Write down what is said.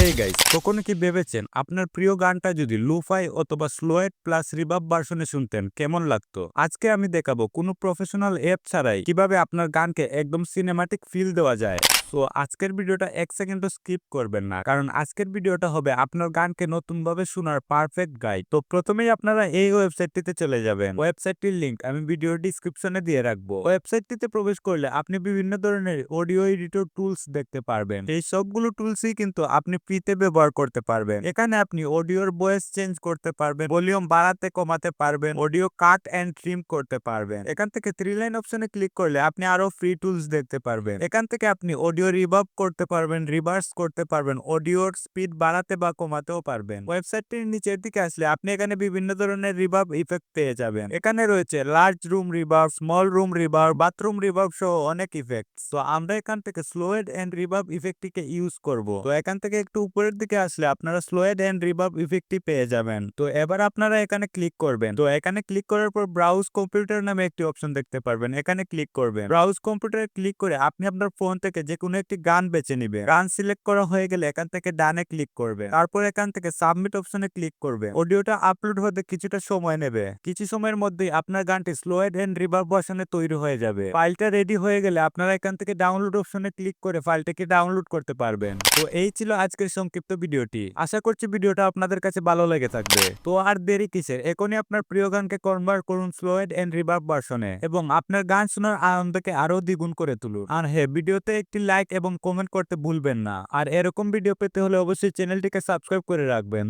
এই গাইস, কখনো কি ভেবেছেন আপনার প্রিয় গানটা যদি লুফাই অথবা স্লোয়েড প্লাস রিভার্ব ভার্সনে শুনতেন কেমন লাগতো? আজকে আমি দেখাবো কোনো প্রফেশনাল অ্যাপ ছাড়াই কিভাবে আপনার গানকে একদম সিনেমাটিক ফিল দেওয়া যায়। তো আজকের ভিডিওটা 1 সেকেন্ডও স্কিপ করবেন না, কারণ আজকের ভিডিওটা হবে আপনার গানকে নতুনভাবে শোনার পারফেক্ট গাইড। তো প্রথমেই আপনারা এই ওয়েবসাইটটিতে চলে যাবেন। ওয়েবসাইটটির লিংক আমি ভিডিওর ডিসক্রিপশনে দিয়ে রাখবো। ওয়েবসাইটটিতে প্রবেশ করলে আপনি বিভিন্ন ধরনের অডিও এডিটর টুলস দেখতে পারবেন। এই সবগুলো টুলসই কিন্তু আপনি ফ্রিতে ব্যবহার করতে পারবেন। এখানে আপনি অডিওর ভয়েস চেঞ্জ করতে পারবেন, ভলিউম বাড়াতে কমাতে পারবেন, অডিও কাট এন্ড ট্রিম করতে পারবেন। এখান থেকে 3 লাইন অপশনে ক্লিক করলে আপনি আরো ফ্রি টুলস দেখতে পারবেন। এখান থেকে আপনি অডিও রিভার্ব করতে পারবেন, রিভার্স করতে পারবেন, অডিওর স্পিড বাড়াতে বা কমাতেও পারবেন। ওয়েবসাইটটির নিচের দিকে আসলে আপনি এখানে বিভিন্ন ধরনের রিভার্ব ইফেক্ট পেয়ে যাবেন। এখানে রয়েছে large room reverb, small room reverb, bathroom reverb সহ অনেক ইফেক্ট। তো আমরা এখান থেকে স্লোয়েড এন্ড রিভার্ব ইফেক্টটিকে ইউজ করব। তো এখান থেকে একটু উপরের দিকে আসলে আপনারা স্লোয়েড এন্ড রিভার্ব ইফেক্টটি পেয়ে যাবেন। তো এবার আপনারা এখানে ক্লিক করবেন। তো এখানে ক্লিক করার পর ব্রাউজ কম্পিউটার নামে একটি অপশন দেখতে পারবেন, এখানে ক্লিক করবেন। ব্রাউজ কম্পিউটারে ক্লিক করে আপনি আপনার ফোন থেকে যে কোনো একটি গান বেছে নিবেন। গান সিলেক্ট করা হয়ে গেলে এখান থেকে ডানে ক্লিক করবেন। তারপর এখান থেকে সাবমিট অপশনে ক্লিক করবেন। অডিওটা আপলোড হতে কিছুটা সময় নেবে। কিছু সময়ের মধ্যেই আপনার গানটি স্লোয়েড এন্ড রিভার্ব ভার্সনে তৈরি হয়ে যাবে। ফাইলটা রেডি হয়ে গেলে আপনারা এখান থেকে ডাউনলোড অপশনে ক্লিক করে ফাইলটাকে ডাউনলোড করতে পারবেন। তো এই ছিল আজকের সংক্ষিপ্ত ভিডিওটি। আশা করছি ভিডিওটা আপনাদের কাছে ভালো লেগে থাকবে। তো আর দেরি কিসের, এখনই আপনার প্রিয় গানকে কনভার্ট করুন স্লোয়েড এন্ড রিভার্ব ভার্সনে এবং আপনার গান শোনার আনন্দকে আরো দ্বিগুণ করে তুলুন। আর হ্যাঁ, ভিডিওতে একটি লাইক এবং কমেন্ট করতে ভুলবেন না। আর এরকম ভিডিও পেতে হলে অবশ্যই চ্যানেলটিকে সাবস্ক্রাইব করে রাখবেন।